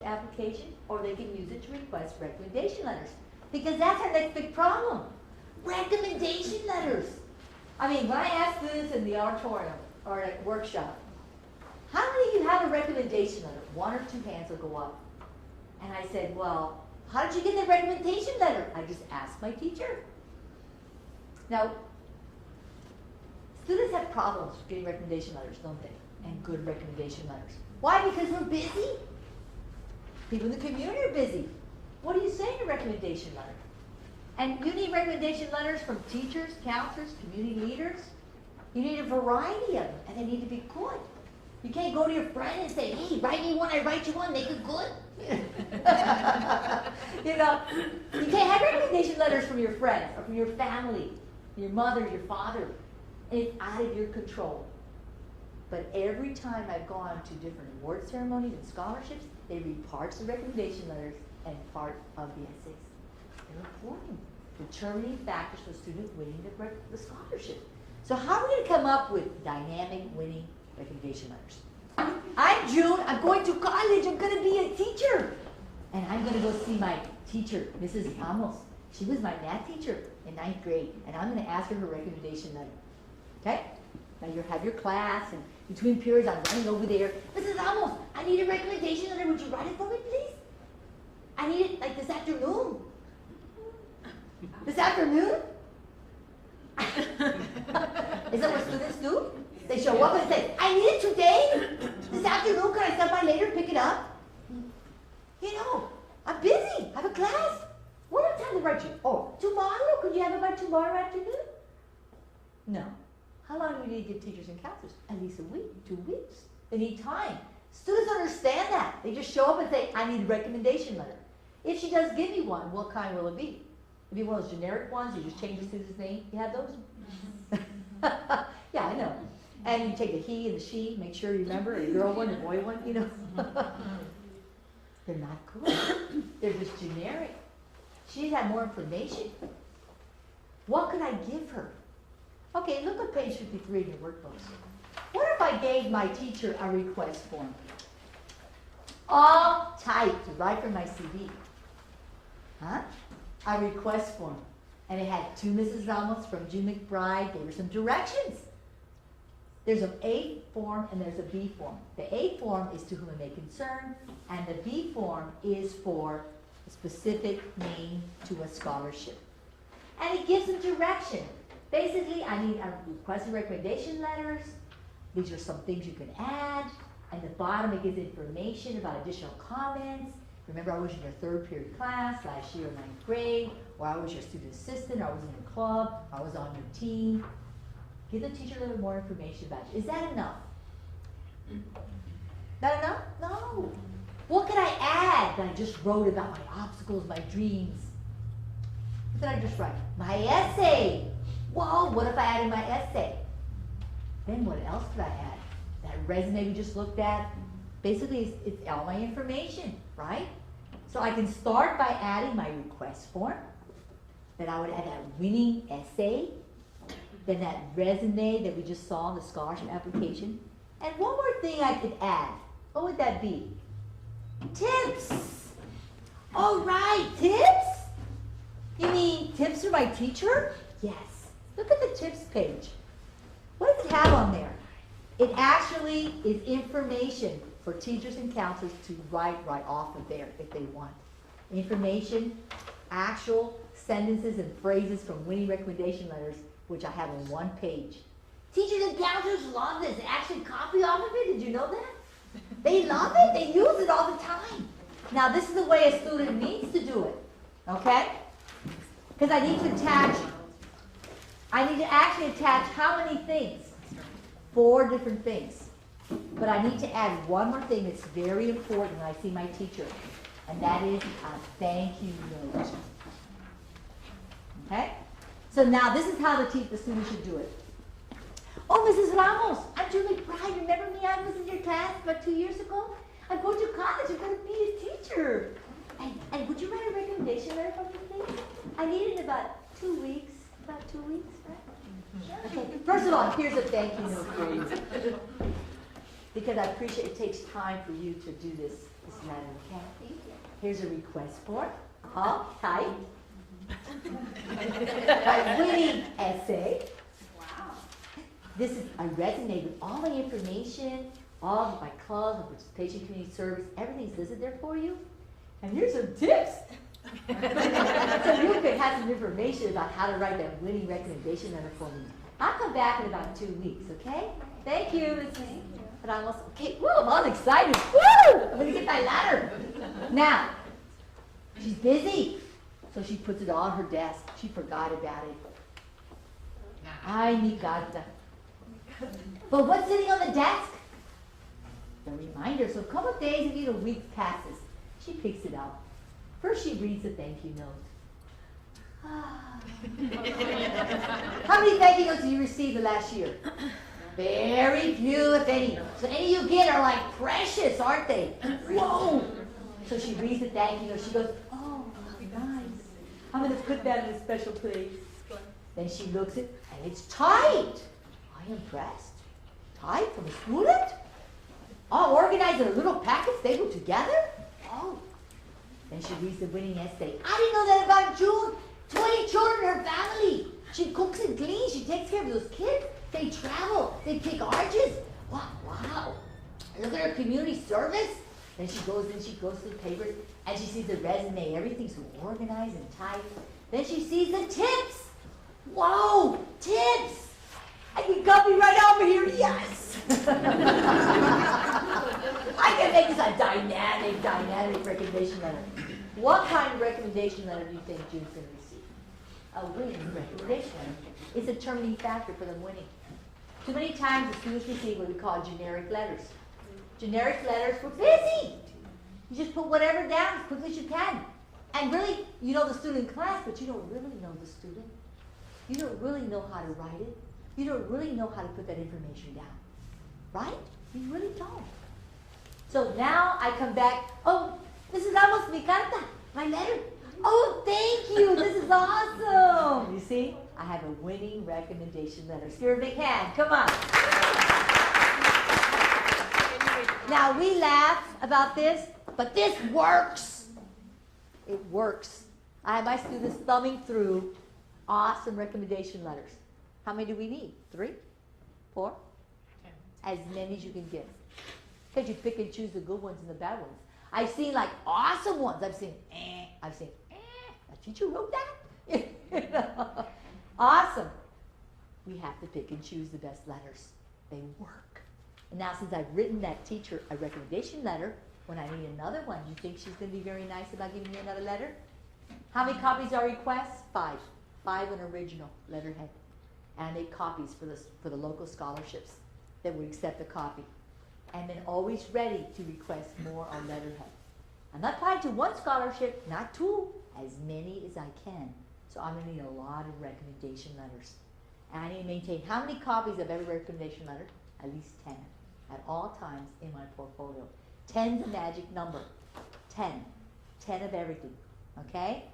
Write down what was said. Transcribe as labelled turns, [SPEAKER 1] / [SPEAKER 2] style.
[SPEAKER 1] application, or they can use it to request recommendation letters. Because that's our next big problem. Recommendation letters. I mean, when I ask students in the auditorium or at workshop, how many of you have a recommendation letter? One or two hands will go up. And I said, well, how did you get the recommendation letter? I just asked my teacher. Now, students have problems getting recommendation letters, don't they? And good recommendation letters. Why? Because we're busy. People in the community are busy. What do you say in a recommendation letter? And you need recommendation letters from teachers, counselors, community leaders. You need a variety of them, and they need to be good. You can't go to your friend and say, hey, write me one, I write you one, make it good. You know, you can't have recommendation letters from your friends or from your family, your mother, your father. It's out of your control. But every time I've gone to different award ceremonies and scholarships, they read parts of recommendation letters and part of the essays. They're important, determining factors for students winning the scholarship. So how are we going to come up with dynamic winning recommendation letters? I'm June, I'm going to college, I'm going to be a teacher. And I'm going to go see my teacher, Mrs. Ramos. She was my math teacher in 9th grade, and I'm going to ask her her recommendation letter. Okay? Now you have your class, and between periods I'm running over there. Mrs. Ramos, I need a recommendation letter. Would you write it for me, please? I need it like this afternoon. This afternoon? Is that what students do? They show up and say, I need it today. This afternoon, can I stop by later and pick it up? You know, I'm busy. I have a class. What time to write you? Oh, tomorrow? Could you have it by tomorrow afternoon? No. How long do we need to give teachers and counselors? At least a week, 2 weeks. They need time. Students understand that. They just show up and say, I need a recommendation letter. If she does give me one, what kind will it be? It'll be one of those generic ones, you just change the student's name. You have those? Yeah, I know. And you take the he and the she, make sure you remember, a girl one, a boy one, you know. They're not good. They're just generic. She needs to have more information. What could I give her? Okay, look at page 53 in your workbooks. What if I gave my teacher a request form? All typed right from my CD. Huh? A request form. And it had two Mrs. Ramos from June McBride. Gave her some directions. There's an A form and there's a B form. The A form is to whom it may concern, and the B form is for a specific name to a scholarship. And it gives them direction. Basically, I need a request and recommendation letters. These are some things you can add. And the bottom, it gives information about additional comments. Remember, I was in your third period class last year in 9th grade, or I was your student assistant, or I was in your club, or I was on your team. Give the teacher a little more information about you. Is that enough? Not enough? No. What can I add that I just wrote about my obstacles, my dreams? What did I just write? My essay. Whoa, what if I added my essay? Then what else could I add? That resume we just looked at, basically it's all my information, right? So I can start by adding my request form. Then I would add that winning essay. Then that resume that we just saw in the scholarship application. And one more thing I could add. What would that be? Tips. All right, tips? You mean tips for my teacher? Yes. Look at the tips page. What does it have on there? It actually is information for teachers and counselors to write right off of there if they want. Information, actual sentences and phrases from winning recommendation letters, which I have on one page. Teachers and counselors love this. They actually copy off of it. Did you know that? They love it. They use it all the time. Now, this is the way a student needs to do it. Okay? Because I need to actually attach how many things? 4 different things. But I need to add one more thing that's very important when I see my teacher, and that is a thank you note. Okay? So now this is how the student should do it. Oh, Mrs. Ramos, I'm June McBride. Remember me? I was in your class about 2 years ago. I'm going to college. I'm going to be a teacher. And would you write a recommendation letter for me, please? I need it in about 2 weeks. About 2 weeks, right? Okay. First of all, here's a thank you note for you. Because I appreciate it takes time for you to do this This letter, okay? Here's a request form, all typed. My winning essay.
[SPEAKER 2] Wow.
[SPEAKER 1] This is a resume with all my information, all of my clubs, my participation, community service, everything's listed there for you. And here's some tips. So you could have some information about how to write that winning recommendation letter for me. I'll come back in about 2 weeks, okay? Thank you. But I'm also, okay, woo, I'm all excited. Woo! I'm gonna get my letter. Now, she's busy. So she puts it on her desk. She forgot about it. Ay, mi carta. But what's sitting on the desk? The reminder. So a couple of days, if even a week passes, she picks it up. First, she reads the thank you note. How many thank you notes have you received the last year? Very few, if any. So any you get are like precious, aren't they? Whoa! So she reads the thank you note. She goes, oh, nice. I'm going to put that in a special place. Then she looks at, and it's typed. I'm impressed. Typed from a student? All organized in a little packet, they go together? Oh. Then she reads the winning essay. I didn't know that about June. 20 children in her family. She cooks and cleans. She takes care of those kids. They travel. They pick arches. Wow. Look at her community service. Then she goes through the papers, and she sees the resume. Everything's so organized and typed. Then she sees the tips. Whoa, tips. I can copy right over here, yes. I can make this a dynamic recommendation letter. What kind of recommendation letter do you think June's going to receive? A winning recommendation letter. It's a determining factor for them winning. Too many times the students receive what we call generic letters. Generic letters, we're busy. You just put whatever down as quickly as you can. And really, you know the student in class, but you don't really know the student. You don't really know how to write it. You don't really know how to put that information down. Right? You really don't. So now I come back, oh, this is almost mi carta, my letter. Oh, thank you, this is awesome. You see, I have a winning recommendation letter. Let's give her a big hand, come on. Now we laugh about this, but this works. It works. I have my students thumbing through awesome recommendation letters. How many do we need? 3? 4? As many as you can get. Because you pick and choose the good ones and the bad ones. I've seen like awesome ones. I've seen, a teacher wrote that? Awesome. We have to pick and choose the best letters. They work. And now since I've written that teacher a recommendation letter, when I need another one, do you think she's going to be very nice about giving me another letter? How many copies are requests? 5. 5 an original letterhead. And I make copies for the local scholarships that would accept a copy. And then always ready to request more on letterhead. I'm not tied to one scholarship, not 2, as many as I can. So I'm going to need a lot of recommendation letters. And I need to maintain how many copies of every recommendation letter? At least 10 at all times in my portfolio. 10's a magic number. 10. 10 of everything. Okay?